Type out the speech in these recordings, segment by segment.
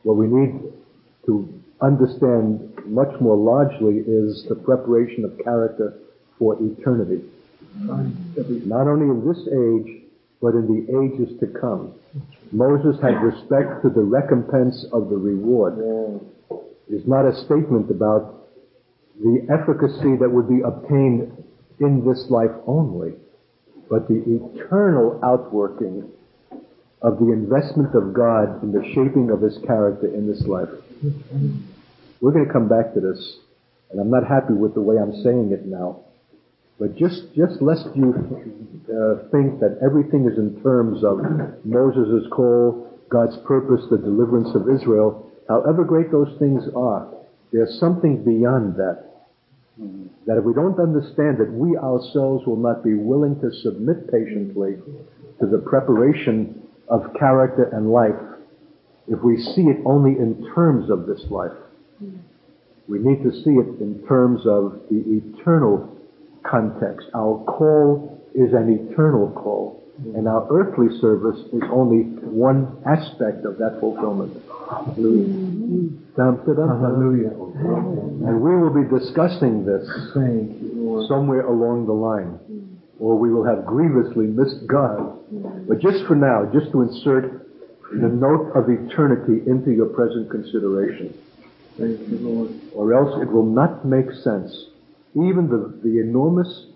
What we need to understand much more largely is the preparation of character for eternity. Not only in this age, but in the ages to come. Moses had respect to the recompense of the reward. It's not a statement about the efficacy that would be obtained in this life only, but the eternal outworking of the investment of God in the shaping of His character in this life. We're going to come back to this, and I'm not happy with the way I'm saying it now. But just lest you think that everything is in terms of Moses' call, God's purpose, the deliverance of Israel, however great those things are, there's something beyond that. That if we don't understand that we ourselves will not be willing to submit patiently to the preparation of character and life, if we see it only in terms of this life, we need to see it in terms of the eternal context. Our call is an eternal call, and our earthly service is only one aspect of that fulfillment. Hallelujah. Hallelujah. And we will be discussing this somewhere along the line, or we will have grievously missed God. But just for now, just to insert the note of eternity into your present consideration. Thank you, Lord. Or else it will not make sense. Even the enormous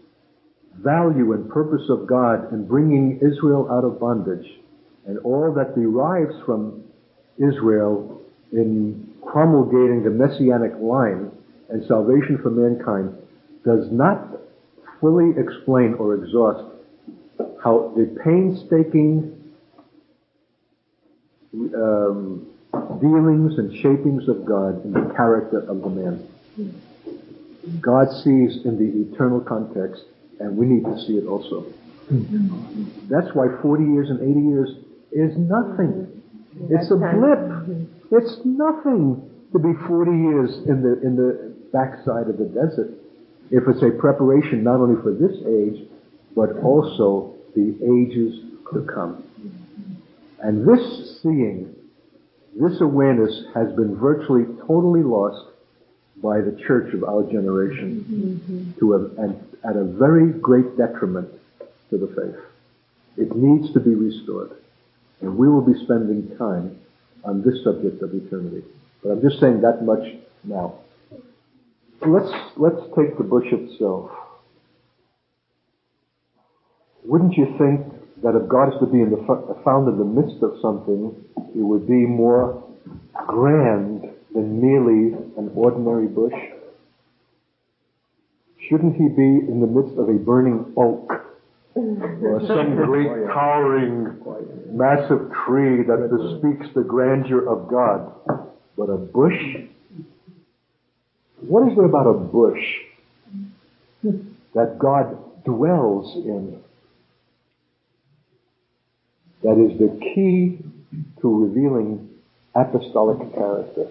value and purpose of God in bringing Israel out of bondage, and all that derives from Israel in promulgating the Messianic line and salvation for mankind, does not fully explain or exhaust how the painstaking dealings and shapings of God in the character of the man. God sees in the eternal context, and we need to see it also. That's why 40 years and 80 years is nothing. It's a blip. It's nothing to be 40 years in the backside of the desert, if it's a preparation not only for this age, but also the ages to come. And this seeing, this awareness has been virtually totally lost by the church of our generation, and at a very great detriment to the faith. It needs to be restored. And we will be spending time on this subject of eternity. But I'm just saying that much now. Let's take the bush itself. Wouldn't you think that if God is to be found in the midst of something, it would be more grand than merely an ordinary bush? Shouldn't He be in the midst of a burning oak, or some great towering massive tree that bespeaks the grandeur of God? But a bush? What is there about a bush that God dwells in? That is the key to revealing apostolic character.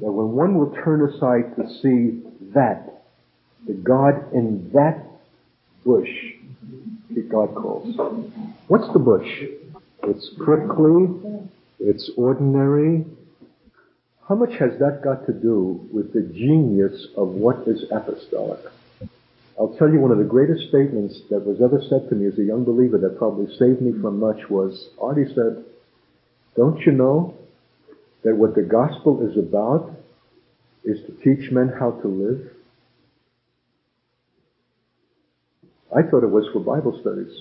That when one will turn aside to see that, the God in that bush, that God calls. What's the bush? It's prickly, it's ordinary. How much has that got to do with the genius of what is apostolic? I'll tell you, one of the greatest statements that was ever said to me as a young believer that probably saved me from much was, Artie said, "Don't you know that what the gospel is about is to teach men how to live?" I thought it was for Bible studies.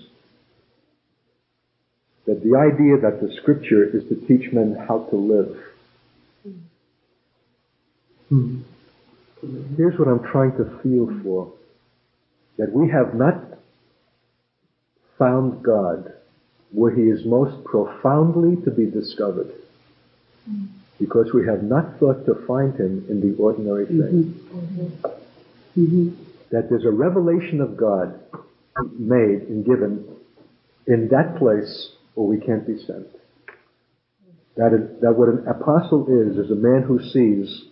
That the idea that the scripture is to teach men how to live. Here's what I'm trying to feel for. That we have not found God where He is most profoundly to be discovered. Because we have not thought to find Him in the ordinary thing. That there's a revelation of God made and given in that place where we can't be sent. That what an apostle is a man who sees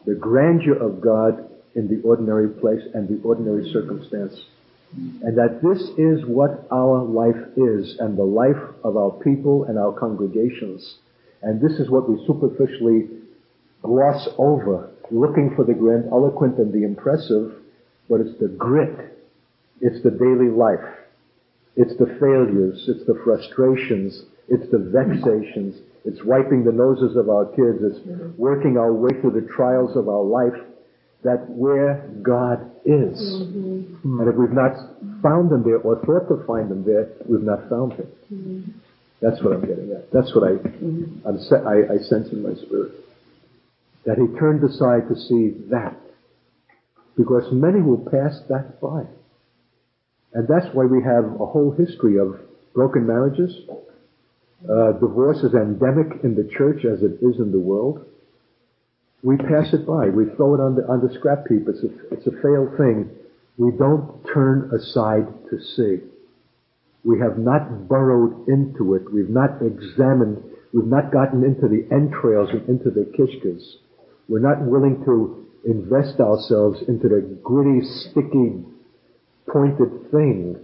the grandeur of God in the ordinary place and the ordinary circumstance. And that this is what our life is, and the life of our people and our congregations. And this is what we superficially gloss over, looking for the grandiloquent and the impressive, but it's the grit. It's the daily life. It's the failures. It's the frustrations. It's the vexations. It's wiping the noses of our kids. It's working our way through the trials of our life. That's where God is. Mm-hmm. And if we've not found Him there or thought to find Him there, we've not found Him. Mm-hmm. That's what I'm getting at. That's what I sense in my spirit. That He turned aside to see that. Because many will pass that by. And that's why we have a whole history of broken marriages. Divorce is endemic in the church as it is in the world. We pass it by. We throw it on the scrap heap. It's a failed thing. We don't turn aside to see. We have not burrowed into it. We've not examined. We've not gotten into the entrails and into the kishkas. We're not willing to invest ourselves into the gritty, sticky, pointed thing,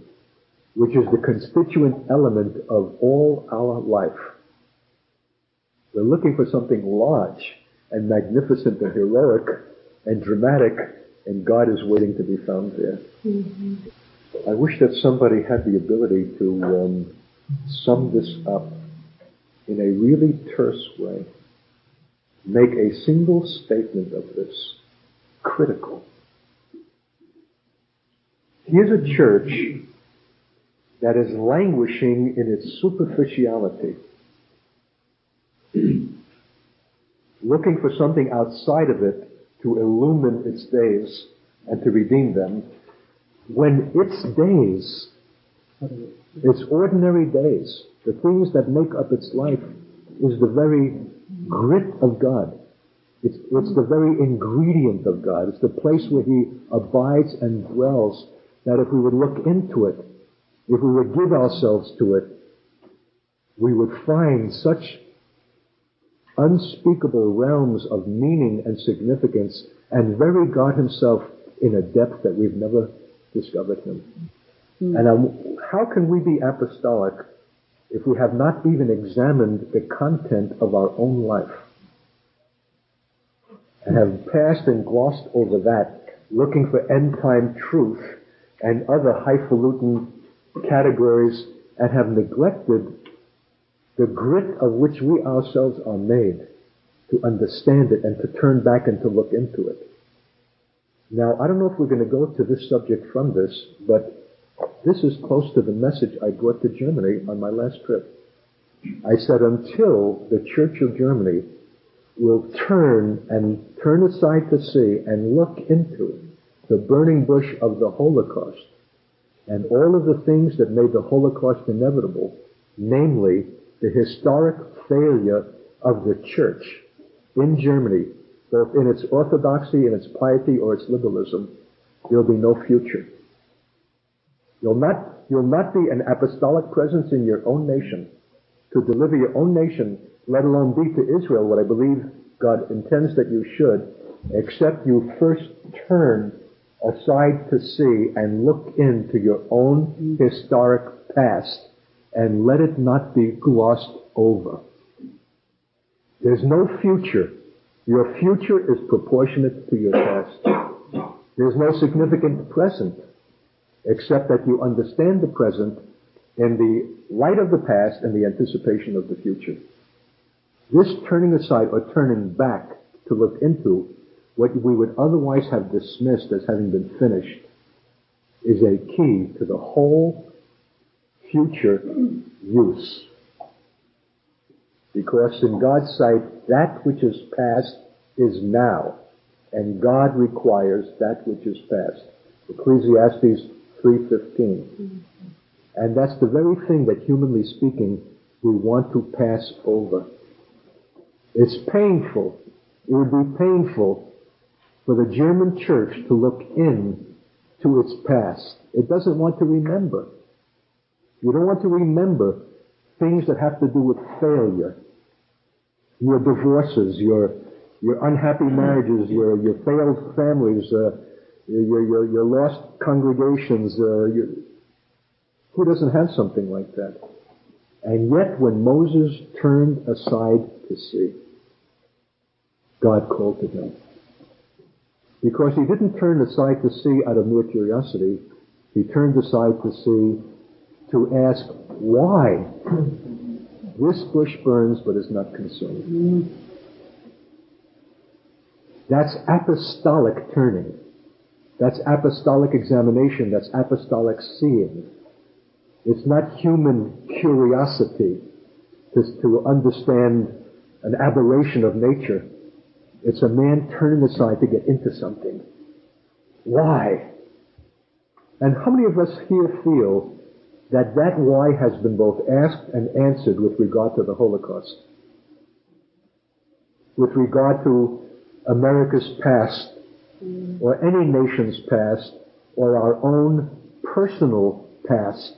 which is the constituent element of all our life. We're looking for something large and magnificent and heroic and dramatic, and God is waiting to be found there. Mm-hmm. I wish that somebody had the ability to sum this up in a really terse way. Make a single statement of this. Critical. Here's a church that is languishing in its superficiality, looking for something outside of it to illumine its days and to redeem them, when its days, its ordinary days, the things that make up its life, is the very grit of God. It's the very ingredient of God. It's the place where He abides and dwells, that if we would look into it, if we would give ourselves to it, we would find such unspeakable realms of meaning and significance, and very God Himself in a depth that we've never discovered Him. Mm. And how can we be apostolic if we have not even examined the content of our own life? And have passed and glossed over that, looking for end-time truth and other highfalutin categories, and have neglected the grit of which we ourselves are made to understand it and to turn back and to look into it. Now, I don't know if we're going to go to this subject from this, but this is close to the message I brought to Germany on my last trip. I said, until the Church of Germany will turn aside to see and look into the burning bush of the Holocaust and all of the things that made the Holocaust inevitable, namely the historic failure of the church in Germany, both in its orthodoxy, in its piety, or its liberalism, there'll be no future. You'll not be an apostolic presence in your own nation, to deliver your own nation, let alone be to Israel what I believe God intends that you should, except you first turn aside to see and look into your own historic past and let it not be glossed over. There's no future. Your future is proportionate to your past. There's no significant present, except that you understand the present in the light of the past and the anticipation of the future. This turning aside or turning back to look into what we would otherwise have dismissed as having been finished is a key to the whole future use. Because in God's sight, that which is past is now, and God requires that which is past. Ecclesiastes 3:15. And that's the very thing that, humanly speaking, we want to pass over. It's painful. It would be painful for the German church to look in to its past. It doesn't want to remember. You don't want to remember things that have to do with failure. Your divorces, your unhappy marriages, your failed families, your lost congregations. Who doesn't have something like that? And yet when Moses turned aside to see, God called to him. Because he didn't turn aside to see out of mere curiosity. He turned aside to see, to ask why this bush burns but is not consumed. That's apostolic turning. That's apostolic examination. That's apostolic seeing. It's not human curiosity to understand an aberration of nature. It's a man turning aside to get into something. Why? And how many of us here feel that why has been both asked and answered with regard to the Holocaust? With regard to America's past, or any nation's past, or our own personal past.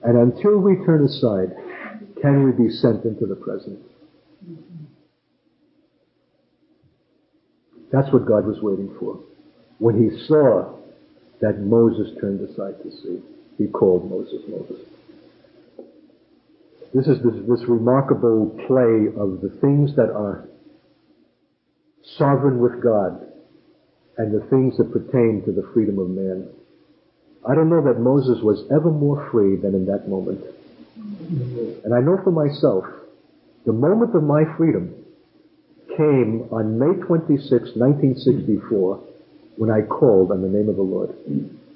And until we turn aside, can we be sent into the present? That's what God was waiting for. When he saw that Moses turned aside to see, he called Moses, Moses. This is this remarkable play of the things that are sovereign with God and the things that pertain to the freedom of man. I don't know that Moses was ever more free than in that moment. And I know for myself, the moment of my freedom came on May 26, 1964, when I called on the name of the Lord.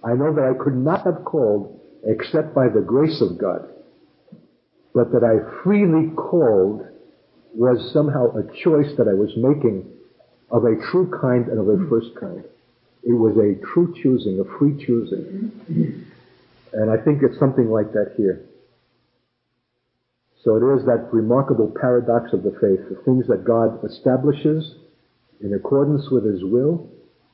I know that I could not have called except by the grace of God, but that I freely called was somehow a choice that I was making of a true kind and of a first kind. It was a true choosing, a free choosing. And I think it's something like that here. So it is that remarkable paradox of the faith. The things that God establishes in accordance with his will.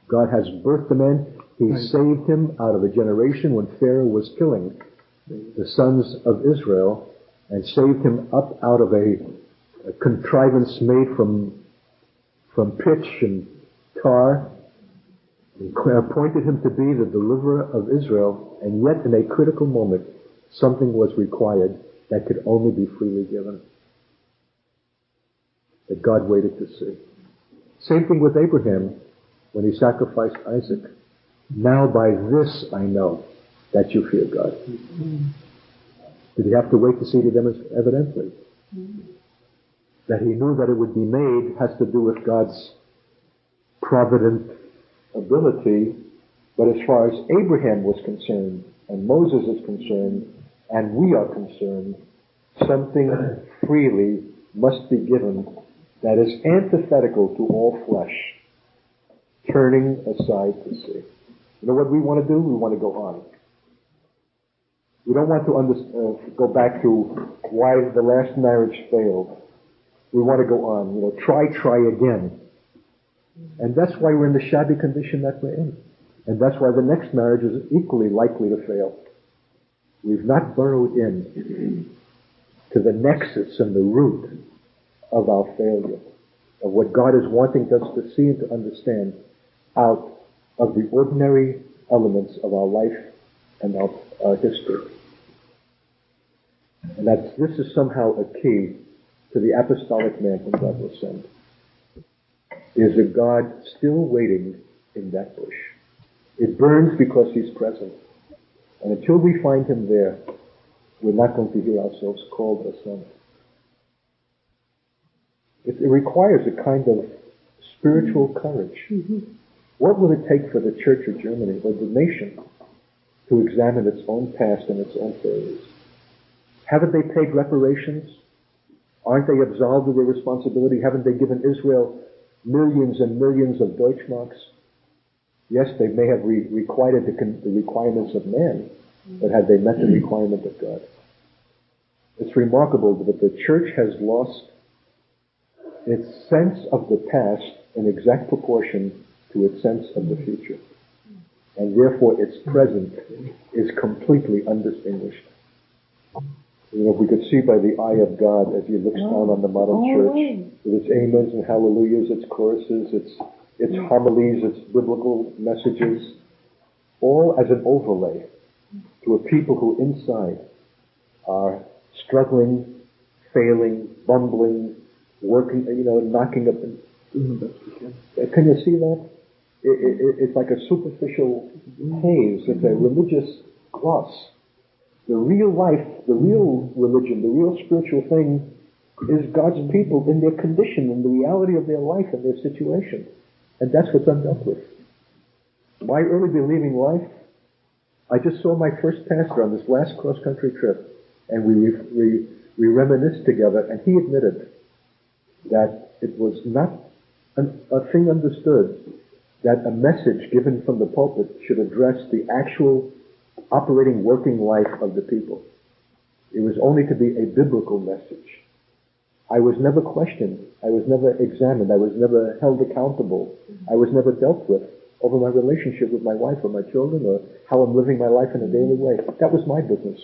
God has birthed the man. He saved him out of a generation when Pharaoh was killing the sons of Israel, and saved him up out of a contrivance made from pitch and tar, and appointed him to be the deliverer of Israel, and yet in a critical moment, something was required that could only be freely given. That God waited to see. Same thing with Abraham when he sacrificed Isaac. Now by this I know that you fear God. Did he have to wait to see the demonstration? Evidently. That he knew that it would be made has to do with God's provident ability. But as far as Abraham was concerned, and Moses is concerned, and we are concerned, something freely must be given that is antithetical to all flesh, turning aside to see. You know what we want to do? We want to go on. We don't want to go back to why the last marriage failed. We want to go on. You know, try again. And that's why we're in the shabby condition that we're in. And that's why the next marriage is equally likely to fail. We've not burrowed in to the nexus and the root of our failure, of what God is wanting us to see and to understand out of the ordinary elements of our life and of our history. And that this is somehow a key to the apostolic man whom God will send. Is a God still waiting in that bush. It burns because he's present. And until we find him there, we're not going to hear ourselves called or sent. It requires a kind of spiritual courage. What will it take for the Church of Germany, or the nation, to examine its own past and its own failures? Haven't they paid reparations? Aren't they absolved of their responsibility? Haven't they given Israel millions and millions of Deutschmarks? Yes, they may have requited the requirements of man, but had they met the requirement of God? It's remarkable that the Church has lost its sense of the past in exact proportion to its sense of the future. And therefore its present is completely undistinguished. You know, if we could see by the eye of God as he looks down on the modern church, with its amens and hallelujahs, its choruses, its homilies, its biblical messages, all as an overlay to a people who inside are struggling, failing, bumbling, working, knocking up and doing the best we can. Can you see that? It's like a superficial haze. It's a religious gloss. The real life, the real religion, the real spiritual thing is God's people in their condition, in the reality of their life and their situation. And that's what's undealt with. My early believing life, I just saw my first pastor on this last cross-country trip, and we reminisced together, and he admitted that it was not a thing understood that a message given from the pulpit should address the actual operating, working life of the people. It was only to be a biblical message. I was never questioned. I was never examined. I was never held accountable. I was never dealt with over my relationship with my wife or my children or how I'm living my life in a daily way. That was my business.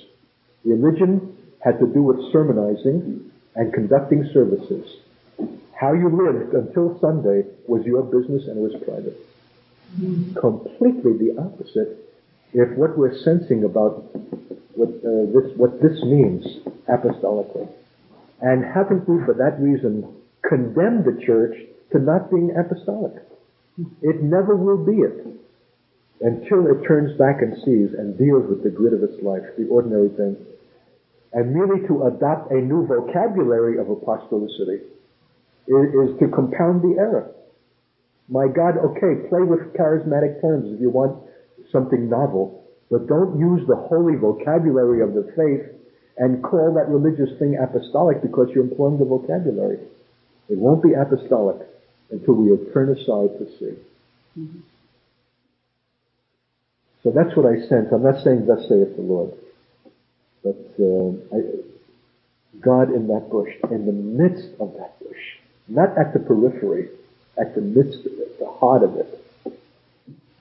Religion had to do with sermonizing and conducting services. How you lived until Sunday was your business and it was private. Completely the opposite if what we're sensing about what this means apostolically. And haven't we, for that reason, condemned the church to not being apostolic? It never will be it until it turns back and sees and deals with the grit of its life, the ordinary thing. And merely to adopt a new vocabulary of apostolicity is to compound the error. My God, okay, play with charismatic terms if you want something novel, but don't use the holy vocabulary of the faith and call that religious thing apostolic because you're employing the vocabulary. It won't be apostolic until we turn aside to see. Mm-hmm. So that's what I sense. I'm not saying thus saith the Lord. But God in that bush, in the midst of that bush, not at the periphery, at the midst of it, the heart of it.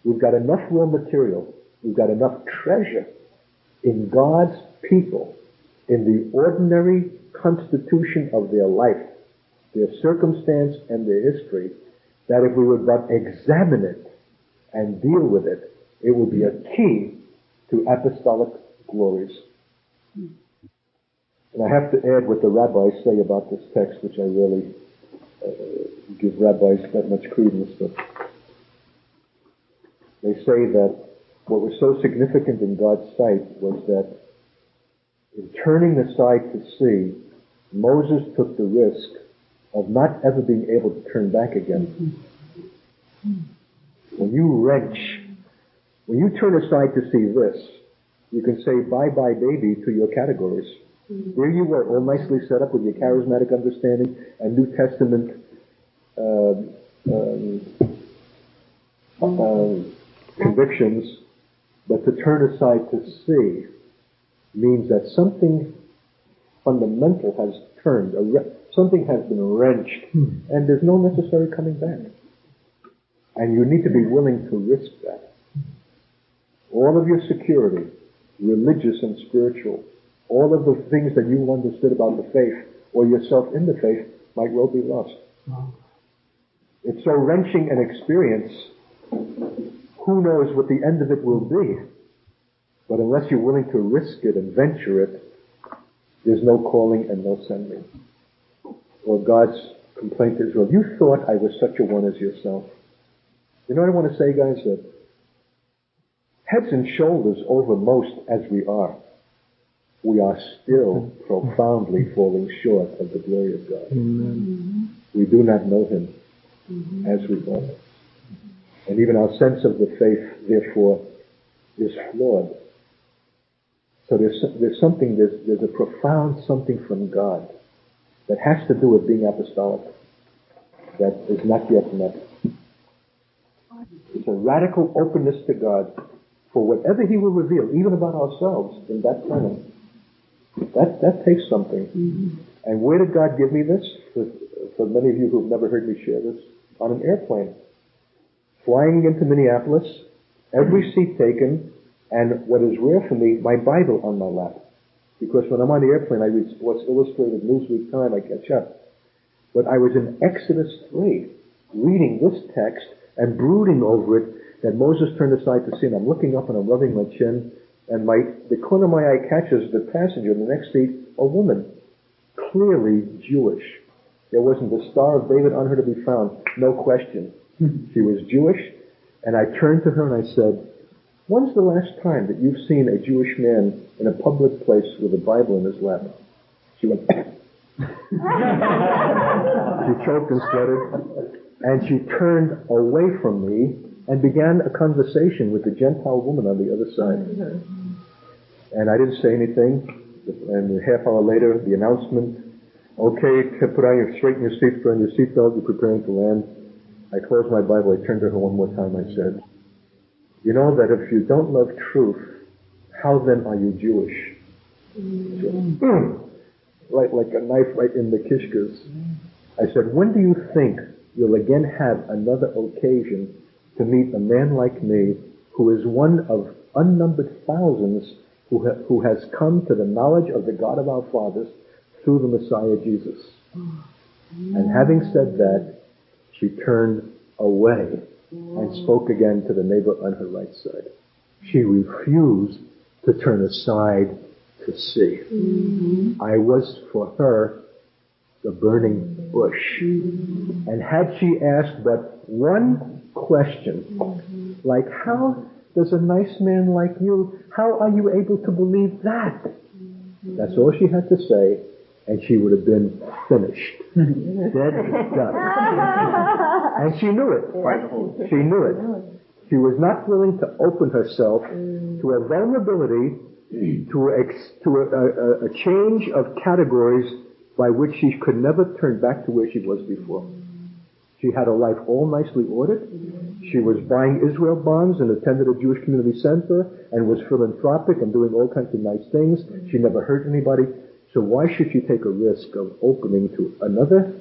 We've got enough raw material, we've got enough treasure in God's people, in the ordinary constitution of their life, their circumstance and their history, that if we would but examine it and deal with it, it will be a key to apostolic glories. And I have to add what the rabbis say about this text, which I really give rabbis that much credence, but they say that what was so significant in God's sight was that in turning aside to see, Moses took the risk of not ever being able to turn back again. When you turn aside to see this, you can say bye-bye baby to your categories. There you were, all nicely set up with your charismatic understanding and New Testament convictions, but to turn aside to see means that something fundamental has turned, something has been wrenched, and there's no necessary coming back. And you need to be willing to risk that. All of your security, religious and spiritual, all of the things that you understood about the faith or yourself in the faith might well be lost. It's so wrenching an experience, who knows what the end of it will be. But unless you're willing to risk it and venture it, there's no calling and no sending. Or God's complaint to Israel, you thought I was such a one as yourself. You know what I want to say, guys? That heads and shoulders over most as we are still profoundly falling short of the glory of God. Amen. We do not know Him as we ought. And even our sense of the faith, therefore, is flawed. So there's a profound something from God that has to do with being apostolic that is not yet met. It's a radical openness to God for whatever He will reveal, even about ourselves in that time. That takes something. And where did God give me this? For many of you who have never heard me share this, on an airplane. Flying into Minneapolis, every seat taken, and what is rare for me, my Bible on my lap. Because when I'm on the airplane, I read Sports Illustrated, Newsweek, Time, I catch up. But I was in Exodus 3, reading this text and brooding over it, that Moses turned aside to see, and I'm looking up and I'm rubbing my chin, And the corner of my eye catches the passenger in the next seat, a woman, clearly Jewish. There wasn't the Star of David on her to be found, no question. She was Jewish, and I turned to her and I said, when's the last time that you've seen a Jewish man in a public place with a Bible in his lap? She went, she choked and stuttered, and she turned away from me and began a conversation with the Gentile woman on the other side. And I didn't say anything, and a half hour later, the announcement, okay, straighten your seat, put on your seatbelt, you're preparing to land. I closed my Bible, I turned to her one more time, I said, you know that if you don't love truth, how then are you Jewish? She went, like a knife right in the kishkas. I said, when do you think you'll again have another occasion to meet a man like me who is one of unnumbered thousands who has come to the knowledge of the God of our fathers through the Messiah Jesus? And having said that, she turned away and spoke again to the neighbor on her right side. She refused to turn aside to see. I was for her the burning bush. And had she asked but one question, like, how does a nice man like you, how are you able to believe that? That's all she had to say, and she would have been finished. Dead done. And she knew it. She knew it. She was not willing to open herself to a vulnerability, to a change of categories by which she could never turn back to where she was before. She had a life all nicely ordered. She was buying Israel bonds and attended a Jewish community center and was philanthropic and doing all kinds of nice things. She never hurt anybody. So why should she take a risk of opening to another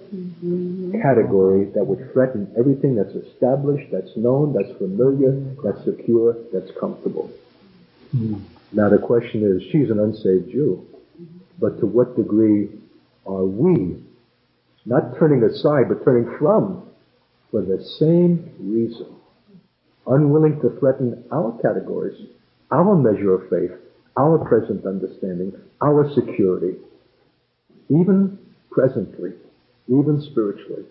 category that would threaten everything that's established, that's known, that's familiar, that's secure, that's comfortable? Now the question is, she's an unsaved Jew, but to what degree are we not turning aside, but turning from for the same reason, unwilling to threaten our categories, our measure of faith, our present understanding, our security, even presently, even spiritually?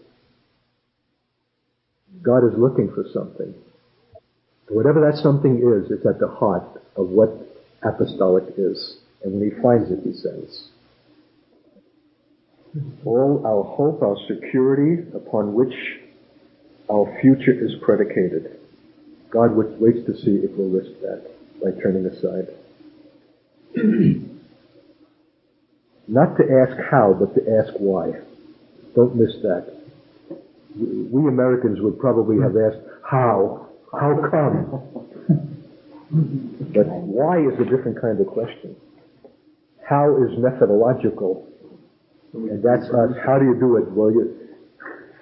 God is looking for something. Whatever that something is, it's at the heart of what apostolic is. And when he finds it, he says, all our hope, our security upon which our future is predicated, God waits to see if we'll risk that by turning aside. Not to ask how, but to ask why. Don't miss that. We Americans would probably have asked, how? How come? But why is a different kind of question. How is methodological. And that's us. How do you do it? Well,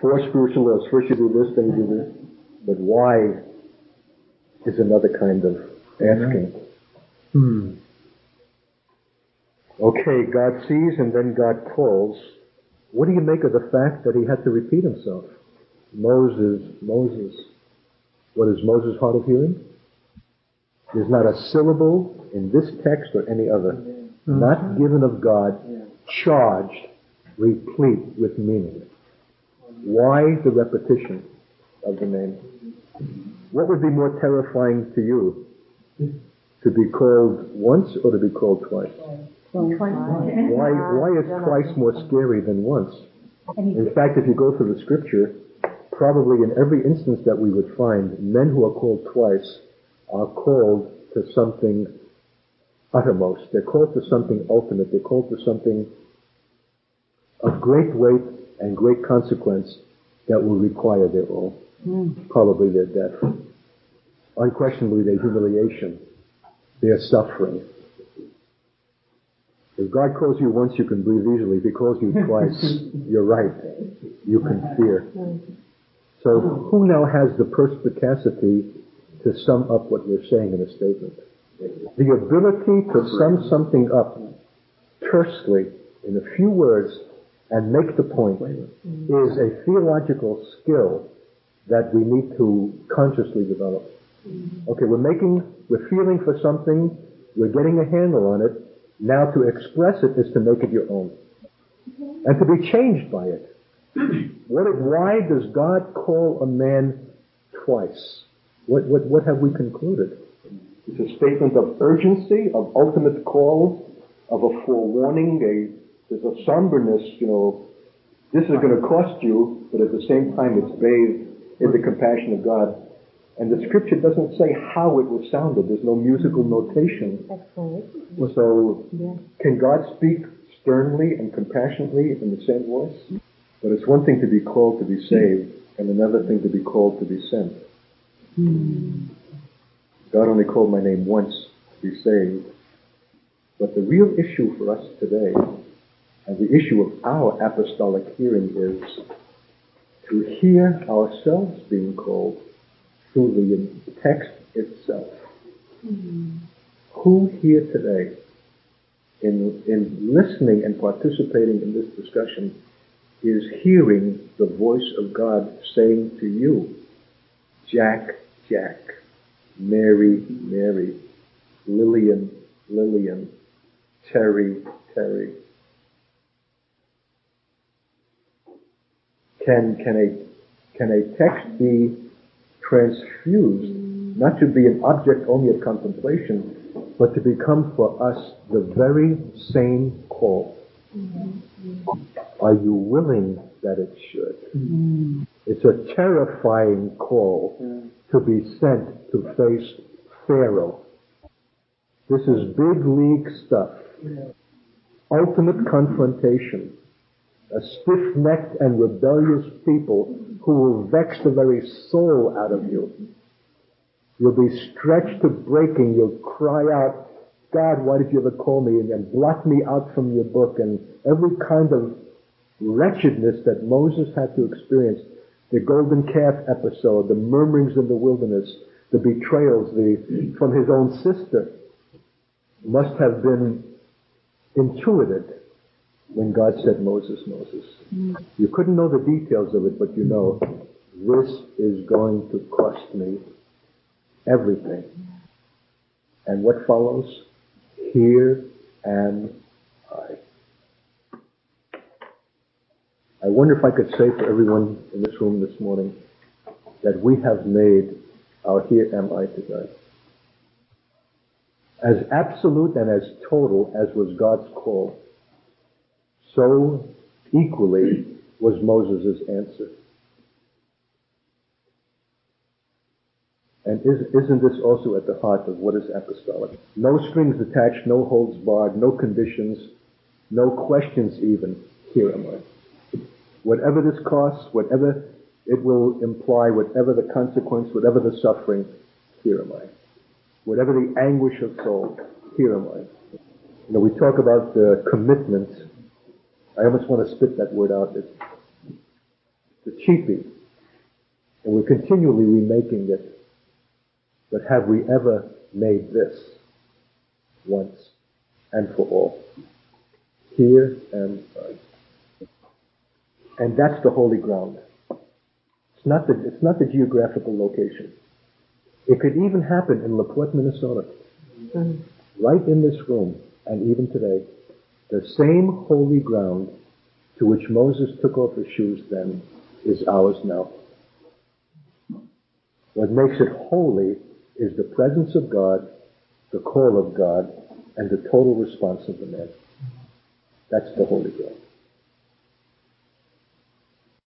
four spiritual laws. First you do this, then you do this. But why is another kind of asking. Okay, God sees and then God calls. What do you make of the fact that he had to repeat himself? Moses. What is Moses hard of hearing? There's not a syllable in this text or any other, not given of God, charged, replete with meaning. Why the repetition of the name? What would be more terrifying to you? To be called once or to be called twice? Why is twice more scary than once? In fact, if you go through the scripture, probably in every instance that we would find, men who are called twice are called to something uttermost. They're called to something ultimate. They're called to something of great weight and great consequence that will require their all. Probably their death. Unquestionably their humiliation, their suffering. If God calls you once, you can breathe easily. If he calls you twice, you're right. You can fear. So who now has the perspicacity to sum up what we're saying in a statement? The ability to sum something up tersely in a few words and make the point is a theological skill that we need to consciously develop. Okay, we're feeling for something, You're getting a handle on it. Now to express it is to make it your own. And to be changed by it. Why does God call a man twice? What have we concluded? It's a statement of urgency, of ultimate call, of a forewarning. There's a somberness, this is going to cost you, but at the same time it's bathed in the compassion of God. And the scripture doesn't say how it was sounded. There's no musical notation. So, can God speak sternly and compassionately in the same voice? But it's one thing to be called to be saved, and another thing to be called to be sent. God only called my name once to be saved. But the real issue for us today, and the issue of our apostolic hearing, is to hear ourselves being called through the text itself. Who here today, in listening and participating in this discussion, is hearing the voice of God saying to you, Jack, Jack, Mary, Mary, Lillian, Lillian, Terry, Terry? Can a text be transfused, not to be an object only of contemplation, but to become for us the very same call? Are you willing that it should? It's a terrifying call to be sent to face Pharaoh. This is big league stuff. Ultimate confrontation. A stiff-necked and rebellious people who will vex the very soul out of you. You'll be stretched to breaking. You'll cry out, God, why did you ever call me? And blot me out from your book. And every kind of wretchedness that Moses had to experience. The golden calf episode, the murmurings in the wilderness, the betrayals from his own sister, must have been intuited when God said, Moses, Moses. You couldn't know the details of it, but you know, this is going to cost me everything. And what follows? Here am I. I wonder if I could say for everyone in this room this morning that we have made our here am I today. As absolute and as total as was God's call, so equally was Moses' answer. And isn't this also at the heart of what is apostolic? No strings attached, no holds barred, no conditions, no questions even. Here am I. Whatever this costs, whatever it will imply, whatever the consequence, whatever the suffering, here am I. Whatever the anguish of soul, here am I. We talk about commitment. I almost want to spit that word out. It's a cheapie. And we're continually remaking it. But have we ever made this once and for all? Here am I. And that's the holy ground. It's not the geographical location. It could even happen in LaPorte, Minnesota. Right in this room, and even today. The same holy ground to which Moses took off his shoes then is ours now. What makes it holy is the presence of God, the call of God, and the total response of the man. That's the holy ground.